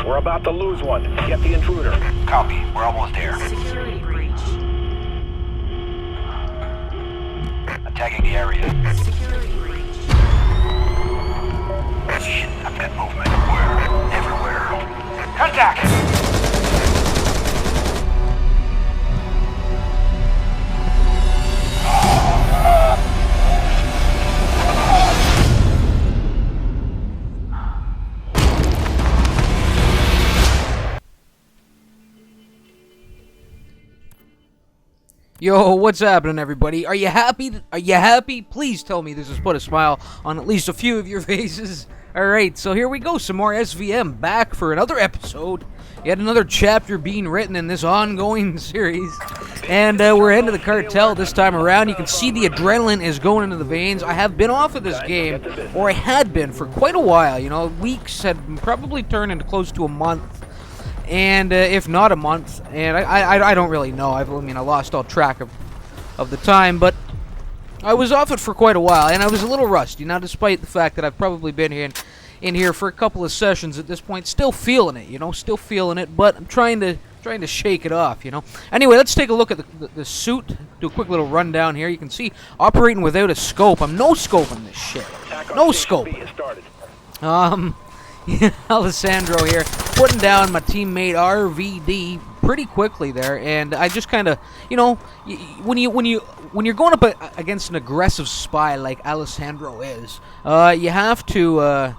We're about to lose one. Get the intruder. Copy. We're almost there. Security breach. Attacking the area. Security breach. Shit, I've got movement. Where? Everywhere. Contact! Yo, what's happening, everybody? Are you happy? Are you happy? Please tell me this has put a smile on at least a few of your faces. Alright, so here we go. Some more SvM back for another episode. Yet another chapter being written in this ongoing series. And we're into the Cartel this time around. You can see the adrenaline is going into the veins. I have been off of this game, or I had been for quite a while. You know, weeks had probably turned into close to a month. And if not a month, and I don't really know. I lost all track of the time, but I was off it for quite a while, and I was a little rusty. Now, despite the fact that I've probably been in here for a couple of sessions at this point, still feeling it, still feeling it, but I'm trying to shake it off, Anyway, let's take a look at the suit. Do a quick little rundown here. You can see operating without a scope. I'm no scoping this shit. No scope. Alessandro here, putting down my teammate RVD pretty quickly there, and I just kind of, when you're going up against an aggressive spy like Alessandro is, you have to,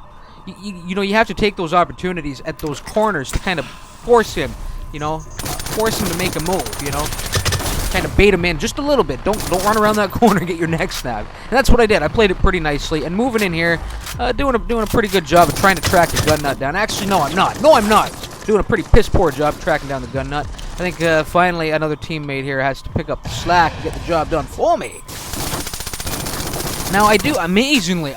you have to take those opportunities at those corners to kind of force him to make a move, kind of bait him in just a little bit. Don't run around that corner and get your neck snapped. And that's what I did. I played it pretty nicely and moving in here, doing a pretty good job of trying to track the gun nut down. Actually, no, I'm not. No, I'm not. Doing a pretty piss poor job tracking down the gun nut. I think finally another teammate here has to pick up the slack and get the job done for me. Now I do amazingly,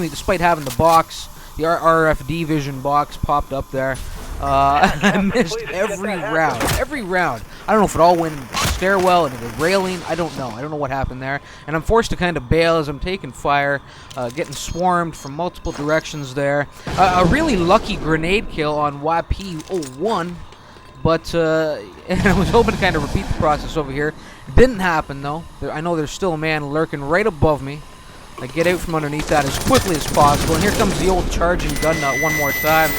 despite having the box, the RFD vision box popped up there. I missed every round. I don't know if it all went into the stairwell, into the railing. I don't know what happened there. And I'm forced to kind of bail as I'm taking fire, getting swarmed from multiple directions there. A really lucky grenade kill on YP01, but and I was hoping to kind of repeat the process over here. It didn't happen, though. I know there's still a man lurking right above me. I get out from underneath that as quickly as possible. And here comes the old charging gun nut one more time.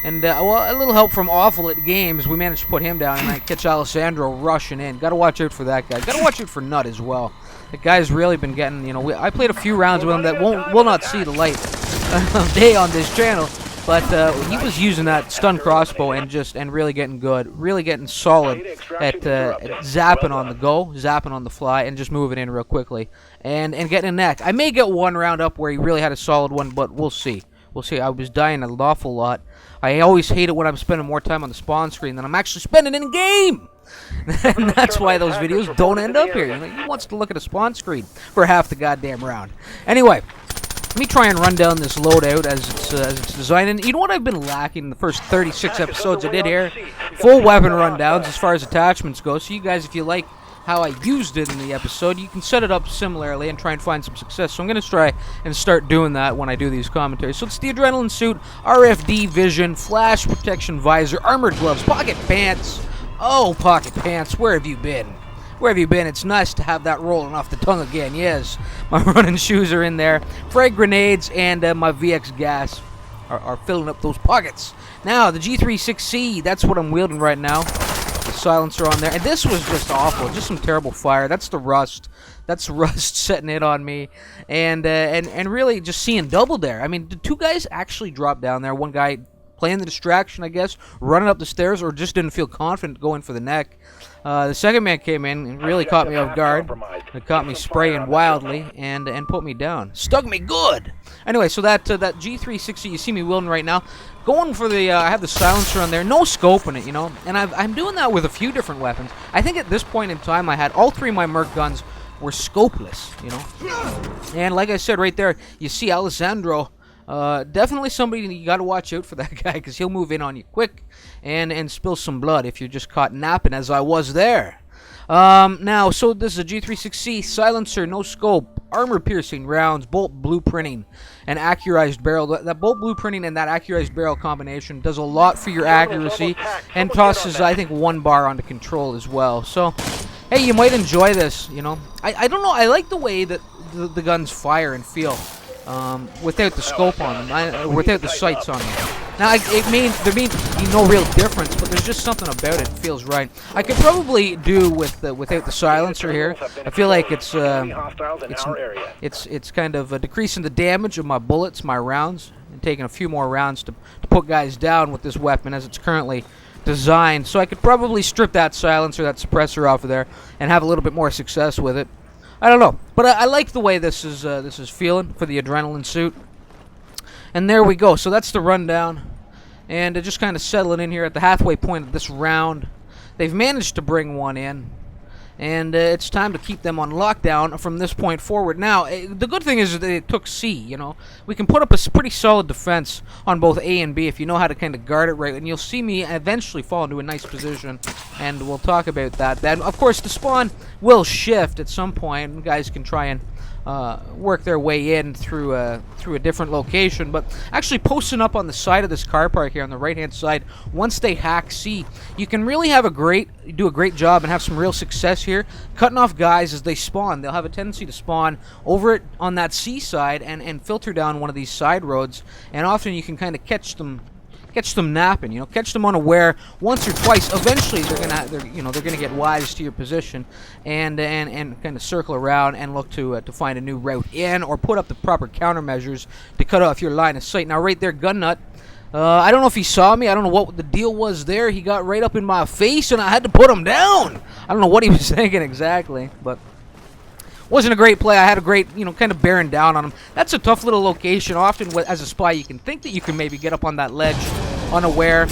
And well, a little help from Awful at Games. We managed to put him down, and I catch Alessandro rushing in. Got to watch out for that guy. Got to watch out for Nut as well. That guy's really been getting, I played a few rounds with him that will not see the light of day on this channel. But he was using that stun crossbow and really getting good, really getting solid at zapping on the go, zapping on the fly, and just moving in real quickly and getting a neck. I may get one round up where he really had a solid one, but we'll see. We'll see. I was dying an awful lot. I always hate it when I'm spending more time on the spawn screen than I'm actually spending in game. And that's why those videos don't end up here. Who wants to look at a spawn screen for half the goddamn round? Anyway, let me try and run down this loadout as it's designed. And you know what I've been lacking in the first 36 episodes I did here? Full weapon rundowns as far as attachments go. So you guys, if you like how I used it in the episode, you can set it up similarly and try and find some success. So I'm going to try and start doing that when I do these commentaries. So it's the adrenaline suit, RFD vision, flash protection visor, armored gloves, pocket pants. Oh, pocket pants, where have you been? Where have you been? It's nice to have that rolling off the tongue again. Yes, my running shoes are in there. Frag grenades and my VX gas are filling up those pockets. Now, the G36C, that's what I'm wielding right now. Silencer on there, and this was just awful, just some terrible fire. That's the rust. That's rust setting it on me, and really just seeing double there. I mean, did two guys actually drop down there? One guy playing the distraction, I guess, running up the stairs, or just didn't feel confident going for the neck. The second man came in and really caught me off guard. It caught me spraying wildly and put me down. Stuck me good. Anyway, so that G360 you see me wielding right now, going for the I have the silencer on there, no scope in it, and I'm doing that with a few different weapons. I think at this point in time I had all three of my Merc guns were scopeless, And like I said right there, you see Alessandro. Definitely somebody you got to watch out for that guy, because he'll move in on you quick and spill some blood if you're just caught napping, as I was there. Now, so this is a G36C silencer, no scope, armor-piercing rounds, bolt blueprinting, and accurized barrel. That bolt blueprinting and that accurized barrel combination does a lot for your accuracy, and tosses, I think, 1 bar onto control as well. So, hey, you might enjoy this, you know. I don't know, I like the way that the guns fire and feel without the scope on them, without the sights on them. Now, there may be no real difference, but there's just something about it that feels right. I could probably do without the silencer here. I feel like it's kind of decreasing the damage of my bullets, my rounds, and taking a few more rounds to put guys down with this weapon as it's currently designed. So I could probably strip that silencer, that suppressor off of there, and have a little bit more success with it. I don't know, but I like the way this is feeling for the adrenaline suit. And there we go. So that's the rundown, and just kind of settling in here at the halfway point of this round. They've managed to bring one in, and it's time to keep them on lockdown from this point forward. Now, the good thing is that it took C. You know, we can put up a pretty solid defense on both A and B if you know how to kind of guard it right, and you'll see me eventually fall into a nice position, and we'll talk about that. Then, of course, the spawn will shift at some point, and guys can try and work their way in through a different location. But actually posting up on the side of this car park here on the right hand side, once they hack C, you can really do a great job and have some real success here cutting off guys as they spawn. They'll have a tendency to spawn over it on that C side and filter down one of these side roads, and often you can kind of catch them napping, you know, catch them unaware once or twice. Eventually they're gonna get wise to your position and kind of circle around and look to find a new route in, or put up the proper countermeasures to cut off your line of sight. Now right there, Gun Nut, I don't know if he saw me. I don't know what the deal was there. He got right up in my face and I had to put him down. I don't know what he was thinking exactly, but wasn't a great play. I had a great, kind of bearing down on him. That's a tough little location. Often, as a spy, you can think that you can maybe get up on that ledge unaware,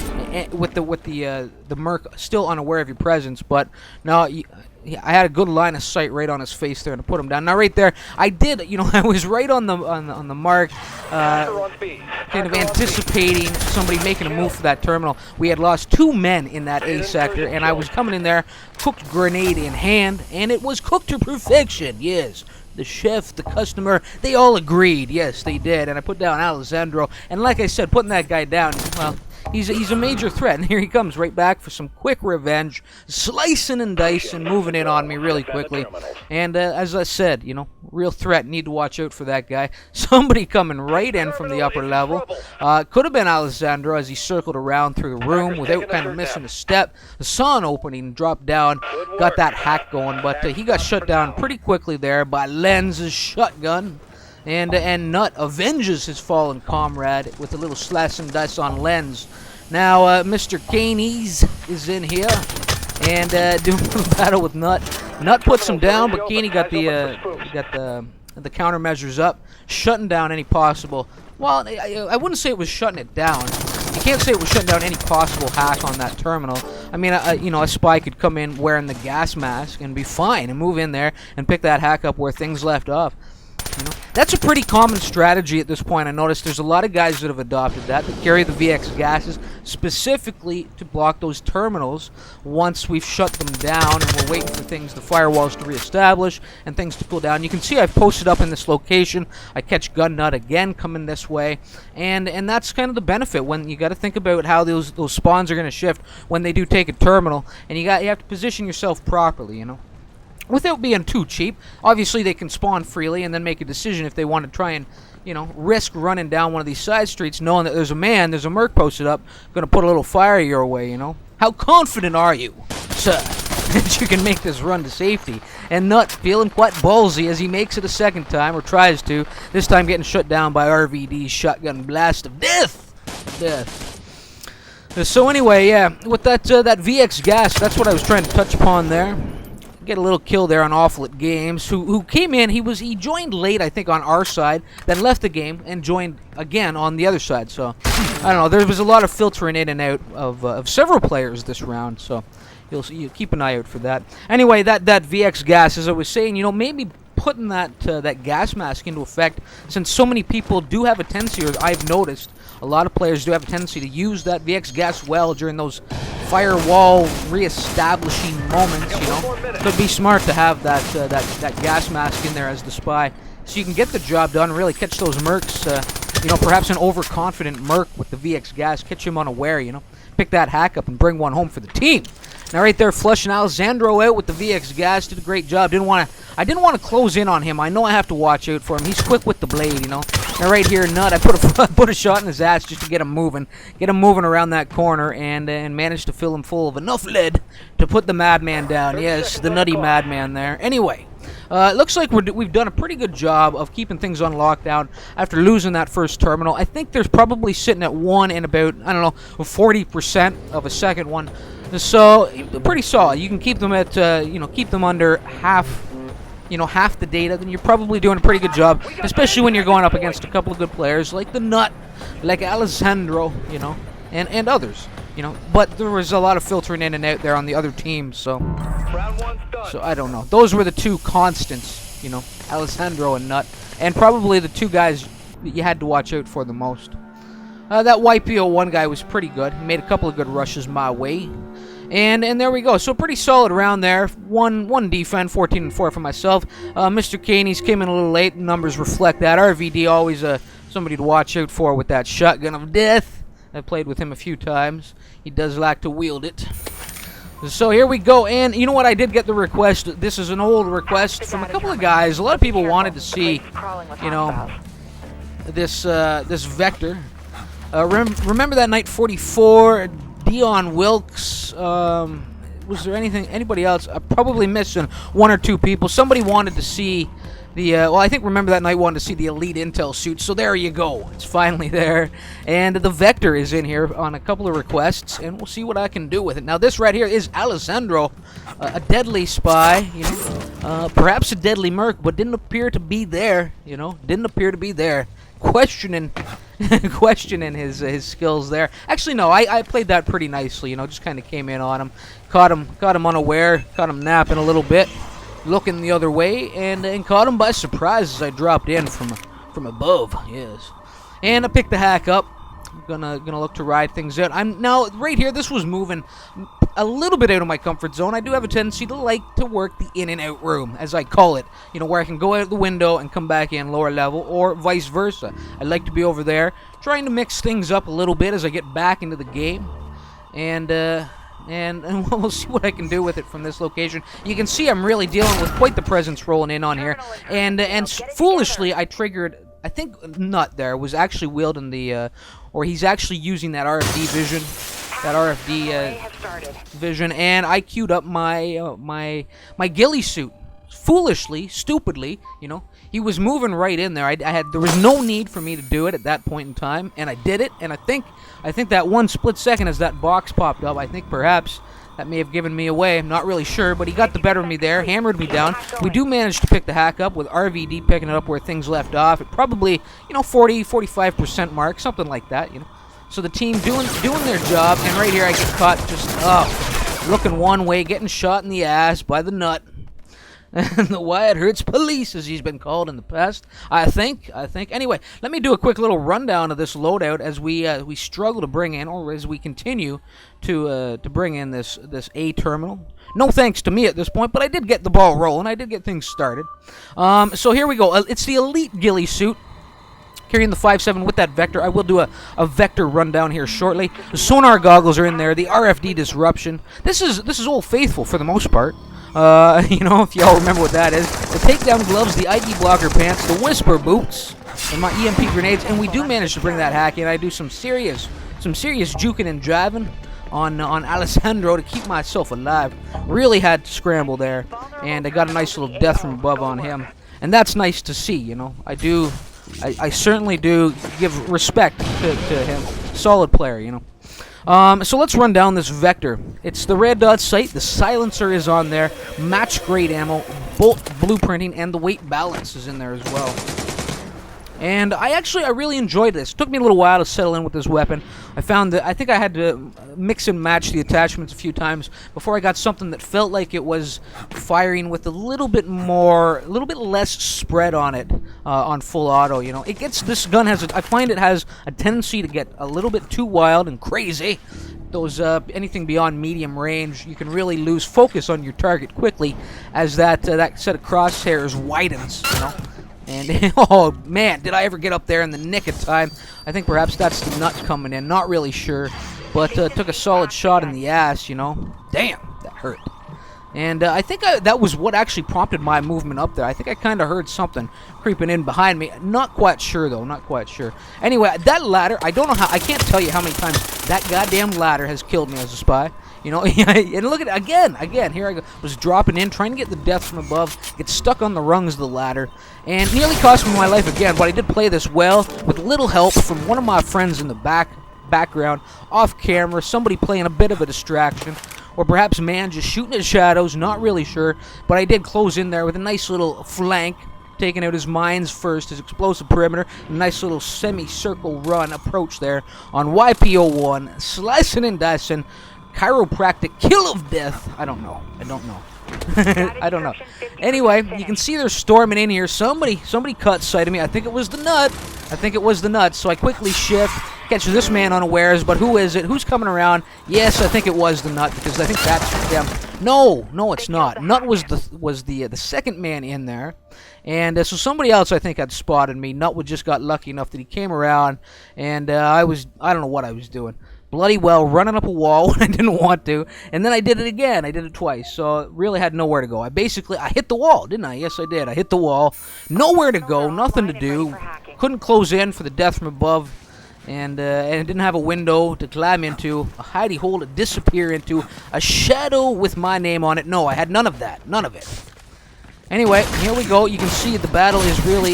with the Merc still unaware of your presence. But no, I had a good line of sight right on his face there to put him down. Now, right there, I did. I was right on the mark, kind of anticipating somebody making a move for that terminal. We had lost 2 men in that A sector, and I was coming in there, cooked grenade in hand, and it was cooked to perfection. Yes, the chef, the customer, they all agreed. Yes, they did. And I put down Alessandro, and like I said, putting that guy down, well, he's a major threat, and here he comes right back for some quick revenge, slicing and dicing, moving in on me really quickly. And as I said, real threat. Need to watch out for that guy. Somebody coming right in from the upper level. Could have been Alessandro as he circled around through the room without kind of missing a step. Saw an opening, dropped down, got that hack going, but he got shut down pretty quickly there by Lenz's shotgun. And Nut avenges his fallen comrade with a little slash and dice on Lenz. Now, Mr. Caney's is in here and doing a little battle with Nut. Nut puts him down, but Caney got the countermeasures up, shutting down any possible. Well, I wouldn't say it was shutting it down. You can't say it was shutting down any possible hack on that terminal. I mean, a spy could come in wearing the gas mask and be fine and move in there and pick that hack up where things left off. That's a pretty common strategy at this point. I noticed there's a lot of guys that have adopted that carry the VX gases specifically to block those terminals once we've shut them down and we're waiting for the firewalls to reestablish and things to cool down. You can see I've posted up in this location. I catch Gun Nut again coming this way, and that's kind of the benefit when you got to think about how those spawns are going to shift when they do take a terminal, and you have to position yourself properly, without being too cheap. Obviously, they can spawn freely and then make a decision if they want to try and, risk running down one of these side streets knowing that there's a Merc posted up, going to put a little fire your way, How confident are you, sir, that you can make this run to safety? And Nut feeling quite ballsy as he makes it a second time, or tries to, this time getting shut down by RVD's shotgun blast of death. So anyway, yeah, with that VX gas, that's what I was trying to touch upon there. Get a little kill there on Awful Games, who came in. He joined late, I think, on our side, then left the game and joined again on the other side. So I don't know. There was a lot of filtering in and out of several players this round. So you keep an eye out for that. Anyway, that VX gas, as I was saying, maybe putting that gas mask into effect, since so many people do have a tendency, or I've noticed, A lot of players do have a tendency to use that VX gas well during those firewall re-establishing moments, you know. Could be smart to have that gas mask in there as the spy, so you can get the job done, really catch those mercs, you know, perhaps an overconfident merc with the VX gas, catch him unaware, you know. Pick that hack up and bring one home for the team. Now right there, flushing Alessandro out with the VX gas, did a great job. I didn't want to close in on him. I know I have to watch out for him. He's quick with the blade, you know. Now right here, Nut, I put a shot in his ass just to get him moving around that corner, and managed to fill him full of enough lead to put the madman down. Yes, the nutty madman there. Anyway, it looks like we've done a pretty good job of keeping things on lockdown after losing that first terminal. I think there's probably sitting at one and about, I don't know, 40% of a second one. So pretty solid. You can keep them at, you know, keep them under half the data, then you're probably doing a pretty good job, especially when you're going up against a couple of good players like the Nut, like Alessandro, you know, and others, you know. But there was a lot of filtering in and out there on the other teams, so I don't know. Those were the two constants, you know, Alessandro and Nut, and probably the two guys that you had to watch out for the most. That YPO1 guy was pretty good. He made a couple of good rushes my way. And there we go. So pretty solid round there. One defend, 14 and 4 for myself. Mr. Caney's came in a little late. Numbers reflect that. RVD always somebody to watch out for with that shotgun of death. I've played with him a few times. He does like to wield it. So here we go. And you know what? I did get the request. This is an old request from a couple of guys. A lot of people wanted to see, you know, this Vector. Remember that night 44? Dion Wilkes, was there anybody else? I'm probably missing one or two people. Somebody wanted to see the, well, I think Remember That Night wanted to see the Elite Intel suit, so there you go. It's finally there. And the Vector is in here on a couple of requests, and we'll see what I can do with it. Now, this right here is Alessandro, a deadly spy, you know, perhaps a deadly merc, but didn't appear to be there, you know, didn't appear to be there. Questioning his skills there. Actually, no, I played that pretty nicely, you know, just kind of came in on him, caught him unaware, caught him napping a little bit, looking the other way, and caught him by surprise as I dropped in from above. Yes, and I picked the hack up. I'm gonna look to ride things out. I'm now right here. This was moving a little bit out of my comfort zone. I do have a tendency to like to work the in and out room, as I call it. You know, where I can go out the window and come back in lower level, or vice versa. I like to be over there, trying to mix things up a little bit as I get back into the game, and we'll see what I can do with it from this location. You can see I'm really dealing with quite the presence rolling in on here, and foolishly I triggered. I think Nut there was actually wielding the, or he's actually using that RFD vision. That RFD vision, and I queued up my my ghillie suit. Foolishly, stupidly, you know, he was moving right in there. There was no need for me to do it at that point in time, and I did it. And I think that one split second as that box popped up, I think perhaps that may have given me away. I'm not really sure, but he got the better of me there, hammered me down. We do manage to pick the hack up with RVD picking it up where things left off. At probably, you know, 40-45% mark, something like that, you know. So the team doing their job, and right here I get caught just looking one way, getting shot in the ass by the Nut. And the Wyatt Hurts Police, as he's been called in the past. I think. Anyway, let me do a quick little rundown of this loadout as we struggle to bring in, or as we continue to bring in this A terminal. No thanks to me at this point, but I did get the ball rolling. I did get things started. So here we go. It's the Elite Ghillie suit. Carrying the 5.7 with that Vector. I will do a Vector rundown here shortly. The sonar goggles are in there. The RFD disruption. This is Old Faithful for the most part. You know, if y'all remember what that is. The takedown gloves, the ID blocker pants, the Whisper boots, and my EMP grenades. And we do manage to bring that hack in. I do some serious juking and driving on Alessandro to keep myself alive. Really had to scramble there, and I got a nice little death from above on him. And that's nice to see, you know. I certainly do give respect to him. Solid player, you know. So let's run down this Vector. It's the red dot sight. The silencer is on there. Match grade ammo, bolt blueprinting, and the weight balance is in there as well. And I really enjoyed this. It took me a little while to settle in with this weapon. I found that I think I had to mix and match the attachments a few times before I got something that felt like it was firing with a little bit less spread on it on full auto. You know, this gun I find it has a tendency to get a little bit too wild and crazy. Those anything beyond medium range, you can really lose focus on your target quickly as that set of crosshairs widens. You know. And, oh, man, did I ever get up there in the nick of time. I think perhaps that's the nut coming in. Not really sure. But took a solid shot in the ass, you know. Damn, that hurt. And I think that was what actually prompted my movement up there. I think I kind of heard something creeping in behind me. Not quite sure, though. Not quite sure. Anyway, that ladder, I don't know how. I can't tell you how many times that goddamn ladder has killed me as a spy. You know, and look at it, again, here I go, was dropping in, trying to get the death from above, get stuck on the rungs of the ladder, and nearly cost me my life again, but I did play this well, with little help from one of my friends in the background, off camera, somebody playing a bit of a distraction, or perhaps man just shooting at shadows, not really sure, but I did close in there with a nice little flank, taking out his mines first, his explosive perimeter, a nice little semicircle run approach there on YPO1, slicing and dicing, chiropractic kill of death. I don't know. I don't know. Anyway, you can see they're storming in here. Somebody caught sight of me. I think it was the nut. So I quickly shift, catch this man unawares. But who is it? Who's coming around? Yes, I think it was the nut because I think that's them. No, it's not. Nut was the second man in there. And so somebody else, I think, had spotted me. Nut just got lucky enough that he came around, and I don't know what I was doing. Bloody well, running up a wall when I didn't want to, and then I did it again. I did it twice, so really had nowhere to go. I hit the wall, didn't I? Yes, I did. I hit the wall. Nowhere to go, nothing to do. Couldn't close in for the death from above, and didn't have a window to climb into, a hidey hole to disappear into, a shadow with my name on it. No, I had none of that. None of it. Anyway, here we go. You can see the battle is really,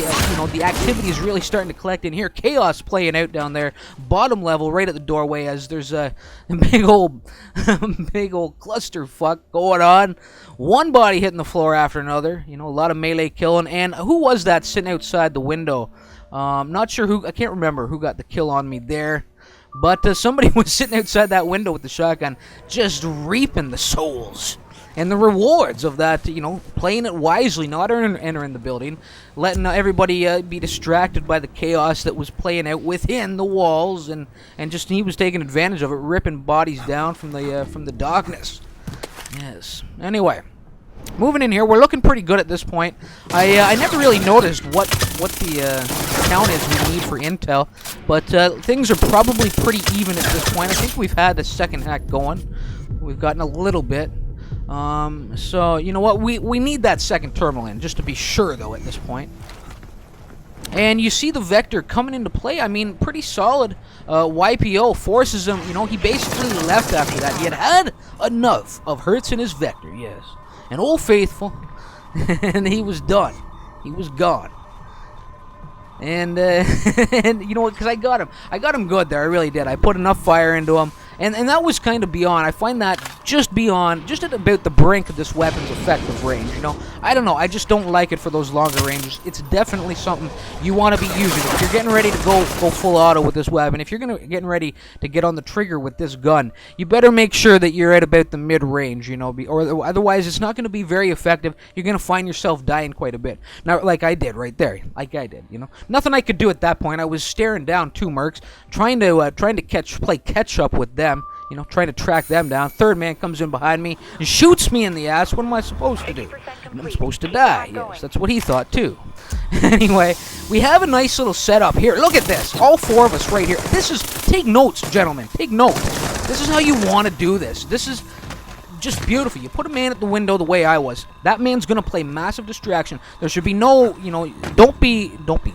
the activity is really starting to collect in here. Chaos playing out down there, bottom level, right at the doorway, as there's a big old clusterfuck going on. One body hitting the floor after another. You know, a lot of melee killing. And who was that sitting outside the window? Not sure who. I can't remember who got the kill on me there. But somebody was sitting outside that window with the shotgun, just reaping the souls. And the rewards of that, playing it wisely, not entering the building, letting everybody be distracted by the chaos that was playing out within the walls, and just he was taking advantage of it, ripping bodies down from the darkness. Yes. Anyway, moving in here, we're looking pretty good at this point. I never really noticed what the count is we need for intel, but things are probably pretty even at this point. I think we've had the second hack going. We've gotten a little bit. So, you know what, we need that second terminal in, just to be sure, though, at this point. And you see the Vector coming into play. I mean, pretty solid. YPO forces him, he basically left after that. He had enough of hurts in his Vector, yes. And Old Faithful, and he was done. He was gone. And you know what, because I got him good there, I really did. I put enough fire into him. And that was kind of beyond. I find that just at about the brink of this weapon's effective range, I don't know, I just don't like it for those longer ranges. It's definitely something you want to be using. If you're getting ready to go full auto with this weapon, if you're getting ready to get on the trigger with this gun, you better make sure that you're at about the mid-range, or otherwise it's not going to be very effective. You're going to find yourself dying quite a bit. Now, like I did right there. Nothing I could do at that point. I was staring down two Mercs, trying to play catch-up with them. Trying to track them down. Third man comes in behind me and shoots me in the ass. What am I supposed to do? I'm supposed to die. Yes, that's what he thought too. Anyway, we have a nice little setup here. Look at this. All four of us right here. Take notes, gentlemen. Take notes. This is how you want to do this. This is just beautiful. You put a man at the window the way I was. That man's gonna play massive distraction. There should be no, don't be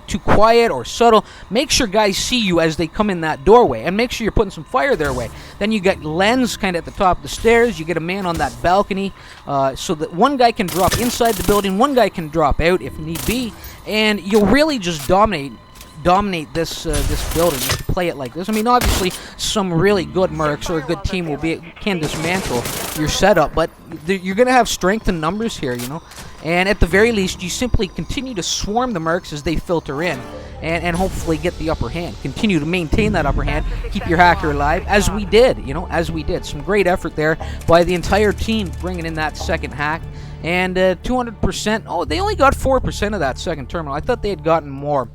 too quiet or subtle. Make sure guys see you as they come in that doorway, and make sure you're putting some fire their way. Then you get Lens kind of at the top of the stairs. You get a man on that balcony, so that one guy can drop inside the building, one guy can drop out if need be, and you'll really just dominate this building if you play it like this. I mean, obviously, some really good Mercs or a good team can dismantle your setup, but you're going to have strength in numbers here, And at the very least, you simply continue to swarm the Mercs as they filter in, and hopefully get the upper hand. Continue to maintain that upper hand. Keep your hacker alive, as we did, as we did. Some great effort there by the entire team bringing in that second hack. And 200%, oh, they only got 4% of that second terminal. I thought they had gotten more.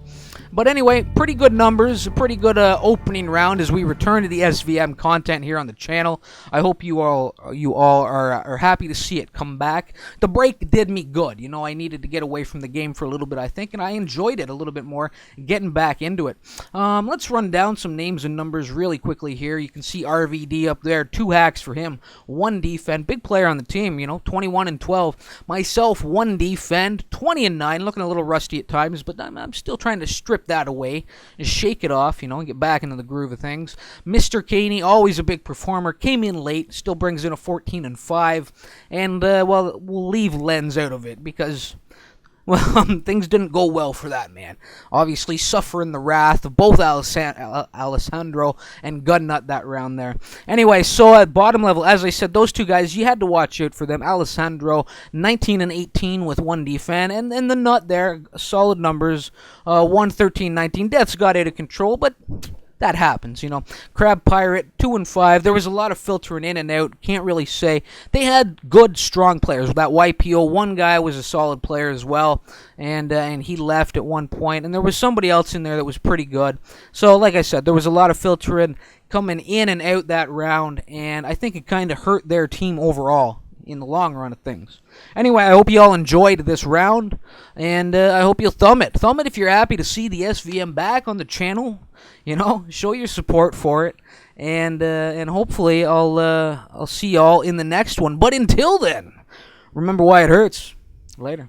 But anyway, pretty good numbers, a pretty good opening round as we return to the SvM content here on the channel. I hope you all are happy to see it come back. The break did me good. I needed to get away from the game for a little bit, I think, and I enjoyed it a little bit more, getting back into it. Let's run down some names and numbers really quickly here. You can see RVD up there, 2 hacks for him, 1 defend, big player on the team, 21 and 12. Myself, 1 defend, 20 and 9, looking a little rusty at times, but I'm still trying to strip that away and shake it off, and get back into the groove of things. Mr. Caney, always a big performer, came in late, still brings in a 14 and 5, and well, we'll leave Lens out of it because, well, things didn't go well for that man. Obviously suffering the wrath of both Alessandro and Gunnut that round there. Anyway, so at bottom level, as I said, those 2 guys, you had to watch out for them. Alessandro, 19 and 18 with 1 defend, and the Nut there, solid numbers, 1, 13, 19. Death's got out of control, but that happens, Crab Pirate, 2 and 5. There was a lot of filtering in and out. Can't really say. They had good, strong players. That YPO, one guy was a solid player as well, and he left at one point. And there was somebody else in there that was pretty good. So, like I said, there was a lot of filtering coming in and out that round, and I think it kind of hurt their team overall in the long run of things. Anyway, I hope you all enjoyed this round, and I hope you'll thumb it. Thumb it if you're happy to see the SvM back on the channel. Show your support for it, and hopefully I'll see y'all in the next one. But until then, remember why it hurts. Later.